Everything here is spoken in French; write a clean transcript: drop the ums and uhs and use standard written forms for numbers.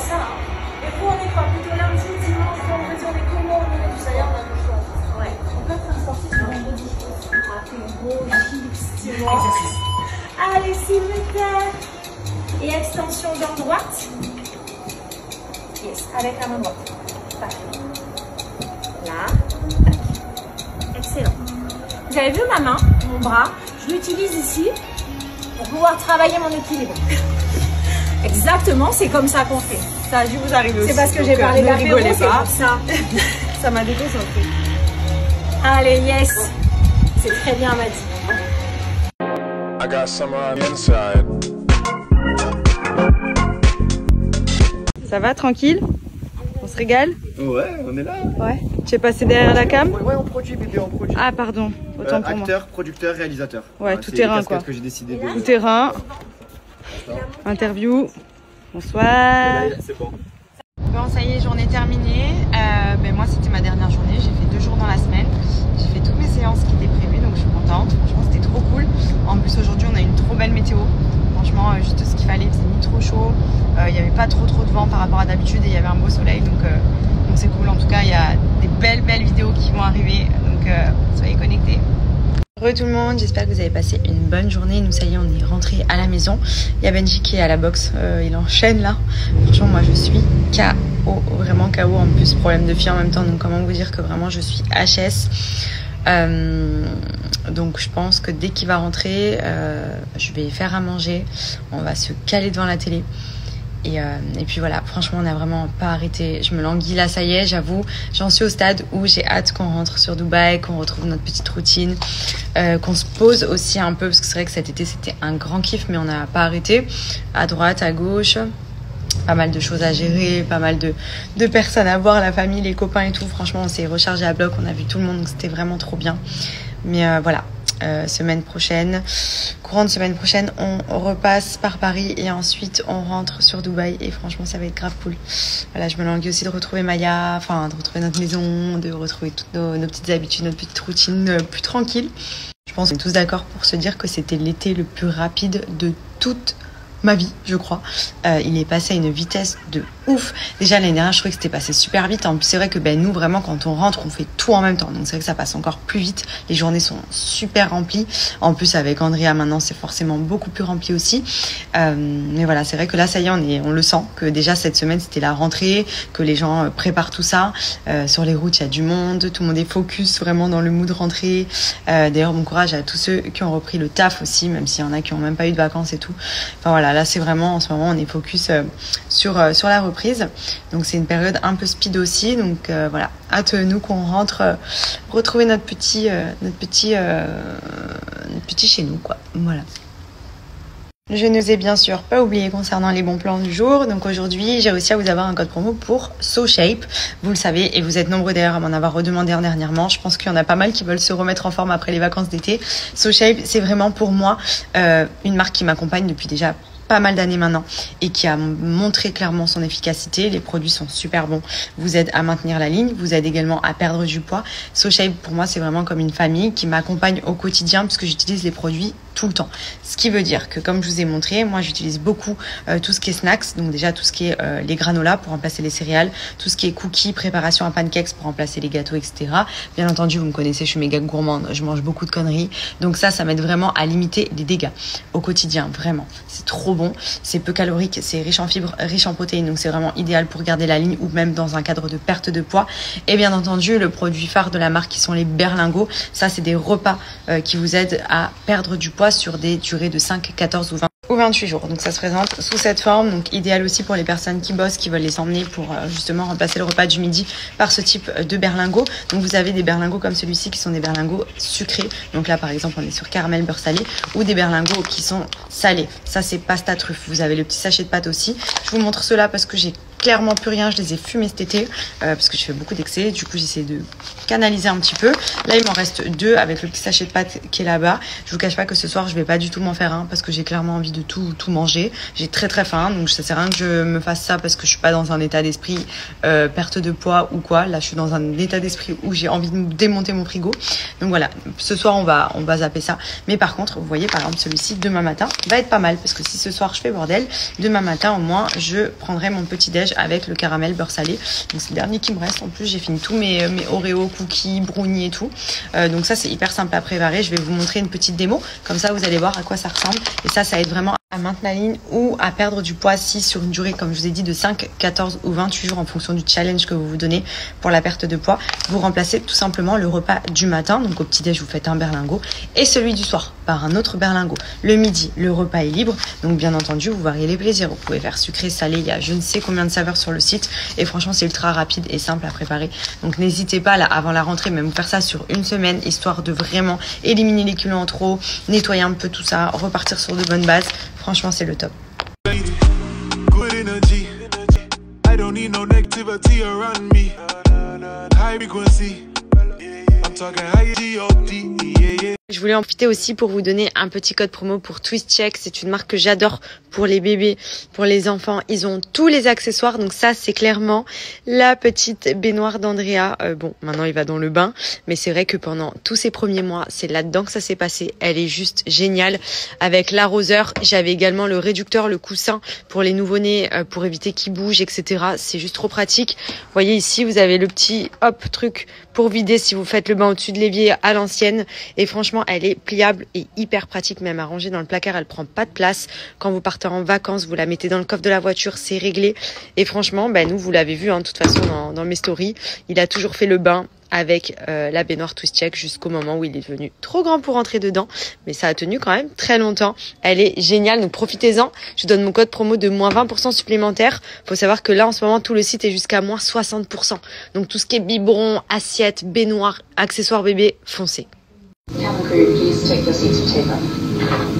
ça. Hein. Et vous, on est quoi? Plutôt lundi, dimanche, vendredi, on est comment au niveau du salaire? On a le choix. Ouais. On peut faire sortir sur vendredi. Apéro, chips, exercice. Allez, s'il vous plaît. Et extension jambe droite. Yes, avec la main droite. Parfait. Là. Tac. Excellent. Vous avez vu ma main, mon bras? Je l'utilise ici pour pouvoir travailler mon équilibre. Exactement, c'est comme ça qu'on fait. Ça a dû vous arriver aussi. C'est parce que j'ai parlé d'apéro, c'est pour ça. Ça m'a déconcentré. Allez, yes. C'est très bien, Madi. I got some on the inside. Ça va, tranquille? On se régale? Ouais, on est là. Ouais. Tu es passé derrière la cam? Ouais, on produit, bébé, on produit. Ah, pardon. Autant pour moi. Acteur, producteur, réalisateur. Ouais, tout terrain, quoi. Que j'ai décidé de... Tout terrain. Interview. Bonsoir. C'est bon. Bon, ça y est, journée terminée. Moi, c'était ma dernière journée. J'ai fait 2 jours dans la semaine. J'ai fait toutes mes séances qui étaient prévues, donc je suis contente. Franchement, c'était trop cool. En plus, aujourd'hui, on a une trop belle météo. Franchement, juste ce qu'il fallait. Il faisait ni trop chaud. Il n'y avait pas trop de vent par rapport à d'habitude et il y avait un beau soleil. Donc c'est cool. En tout cas, il y a des belles vidéos qui vont arriver. Donc, soyez connectés. Heureux tout le monde, j'espère que vous avez passé une bonne journée. Nous, ça y est, on est rentré à la maison. Il y a Benji qui est à la boxe, il enchaîne là. Franchement, moi je suis KO, vraiment KO. En plus, problème de fille en même temps, donc comment vous dire que vraiment je suis HS. Donc je pense que dès qu'il va rentrer, je vais faire à manger. On va se caler devant la télé. Et puis voilà, franchement on n'a vraiment pas arrêté. Je me languis là, ça y est, j'avoue. J'en suis au stade où j'ai hâte qu'on rentre sur Dubaï, qu'on retrouve notre petite routine, qu'on se pose aussi un peu, parce que c'est vrai que cet été c'était un grand kiff, mais on n'a pas arrêté. À droite, à gauche, pas mal de choses à gérer, pas mal de personnes à voir, la famille, les copains et tout. Franchement on s'est rechargé à bloc, on a vu tout le monde, donc c'était vraiment trop bien. Mais voilà. Semaine prochaine, courant de semaine prochaine, on repasse par Paris et ensuite on rentre sur Dubaï et franchement ça va être grave cool. Voilà, je me languis aussi de retrouver Maya, enfin de retrouver notre maison, de retrouver toutes nos petites habitudes, notre petite routine plus tranquille. Je pense qu'on est tous d'accord pour se dire que c'était l'été le plus rapide de toute ma vie, je crois. Il est passé à une vitesse de ouf. Déjà l'année dernière, je trouvais que c'était passé super vite. En plus, c'est vrai que nous, vraiment, quand on rentre, on fait tout en même temps. Donc c'est vrai que ça passe encore plus vite. Les journées sont super remplies. En plus, avec Andrea, maintenant, c'est forcément beaucoup plus rempli aussi. Mais voilà, c'est vrai que là, ça y est, on le sent. Que déjà, cette semaine, c'était la rentrée. Que les gens préparent tout ça. Sur les routes, il y a du monde. Tout le monde est focus vraiment dans le mood rentrée. D'ailleurs, bon courage à tous ceux qui ont repris le taf aussi, même s'il y en a qui n'ont même pas eu de vacances et tout. Enfin voilà, là, c'est vraiment, en ce moment, on est focus sur la reprise. Donc c'est une période un peu speed aussi, donc voilà, hâte nous qu'on rentre retrouver notre petit chez nous, quoi. Voilà. Je ne vous ai bien sûr pas oublié concernant les bons plans du jour. Donc aujourd'hui, j'ai réussi à vous avoir un code promo pour SoShape. Vous le savez et vous êtes nombreux d'ailleurs à m'en avoir redemandé dernièrement. Je pense qu'il y en a pas mal qui veulent se remettre en forme après les vacances d'été. SoShape, c'est vraiment pour moi une marque qui m'accompagne depuis déjà pas mal d'années maintenant et qui a montré clairement son efficacité. Les produits sont super bons, vous aident à maintenir la ligne, vous aident également à perdre du poids. SoShape pour moi c'est vraiment comme une famille qui m'accompagne au quotidien puisque j'utilise les produits tout le temps. Ce qui veut dire que comme je vous ai montré, moi j'utilise beaucoup tout ce qui est snacks, donc déjà tout ce qui est les granolas pour remplacer les céréales, tout ce qui est cookies, préparation à pancakes pour remplacer les gâteaux, etc. Bien entendu, vous me connaissez, je suis méga gourmande, je mange beaucoup de conneries, donc ça m'aide vraiment à limiter les dégâts au quotidien, vraiment. C'est trop bon, c'est peu calorique, c'est riche en fibres, riche en protéines, donc c'est vraiment idéal pour garder la ligne ou même dans un cadre de perte de poids. Et bien entendu, le produit phare de la marque qui sont les berlingots, ça c'est des repas qui vous aident à perdre du poids sur des durées de 5, 14 ou 28 jours. Donc ça se présente sous cette forme, donc idéal aussi pour les personnes qui bossent, qui veulent les emmener pour justement remplacer le repas du midi par ce type de berlingots. Donc vous avez des berlingots comme celui-ci qui sont des berlingots sucrés. Donc là par exemple on est sur caramel beurre salé, ou des berlingots qui sont salés. Ça c'est pasta truffe. Vous avez le petit sachet de pâte aussi. Je vous montre cela parce que j'ai clairement plus rien, je les ai fumés cet été parce que je fais beaucoup d'excès, du coup j'essaie de canaliser un petit peu. Là il m'en reste 2 avec le petit sachet de pâte qui est là-bas. Je vous cache pas que ce soir je vais pas du tout m'en faire un parce que j'ai clairement envie de tout manger. J'ai très faim, donc ça sert à rien que je me fasse ça parce que je suis pas dans un état d'esprit perte de poids ou quoi. Là je suis dans un état d'esprit où j'ai envie de démonter mon frigo. Donc voilà, ce soir on va zapper ça. Mais par contre vous voyez par exemple celui-ci demain matin va être pas mal parce que si ce soir je fais bordel, demain matin au moins je prendrai mon petit déj chocolat avec le caramel beurre salé. Donc c'est le dernier qui me reste. En plus j'ai fini tous mes Oreo, cookies, brownies et tout. Donc ça c'est hyper simple à préparer. Je vais vous montrer une petite démo. Comme ça vous allez voir à quoi ça ressemble. Et ça aide vraiment à maintenir la ligne ou à perdre du poids si sur une durée, comme je vous ai dit, de 5, 14 ou 28 jours en fonction du challenge que vous vous donnez pour la perte de poids. Vous remplacez tout simplement le repas du matin, donc au petit-déj vous faites un berlingot, et celui du soir par un autre berlingot. Le midi, le repas est libre, donc bien entendu vous variez les plaisirs. Vous pouvez faire sucré, salé, il y a je ne sais combien de saveurs sur le site et franchement c'est ultra rapide et simple à préparer. Donc n'hésitez pas là avant la rentrée, même faire ça sur une semaine, histoire de vraiment éliminer les kilos en trop, nettoyer un peu tout ça, repartir sur de bonnes bases. Franchement, c'est le top. Je voulais en profiter aussi pour vous donner un petit code promo pour TwistCheck. C'est une marque que j'adore pour les bébés, pour les enfants. Ils ont tous les accessoires. Donc ça, c'est clairement la petite baignoire d'Andrea. Bon, maintenant, il va dans le bain. Mais c'est vrai que pendant tous ces premiers mois, c'est là-dedans que ça s'est passé. Elle est juste géniale. Avec l'arroseur, j'avais également le réducteur, le coussin pour les nouveau-nés, pour éviter qu'ils bougent, etc. C'est juste trop pratique. Vous voyez ici, vous avez le petit truc pour vider si vous faites le bain au-dessus de l'évier à l'ancienne. Et franchement, elle est pliable et hyper pratique même à ranger dans le placard. Elle prend pas de place. Quand vous partez en vacances, vous la mettez dans le coffre de la voiture, c'est réglé. Et franchement, nous, vous l'avez vu, de toute façon, dans mes stories, il a toujours fait le bain avec la baignoire TwistCheck jusqu'au moment où il est devenu trop grand pour rentrer dedans. Mais ça a tenu quand même très longtemps. Elle est géniale, donc profitez-en. Je vous donne mon code promo de moins 20% supplémentaire. Faut savoir que là, en ce moment, tout le site est jusqu'à moins 60%. Donc tout ce qui est biberon, assiette, baignoire, accessoires bébé, foncez. Cabin crew, please take your seats for takeoff.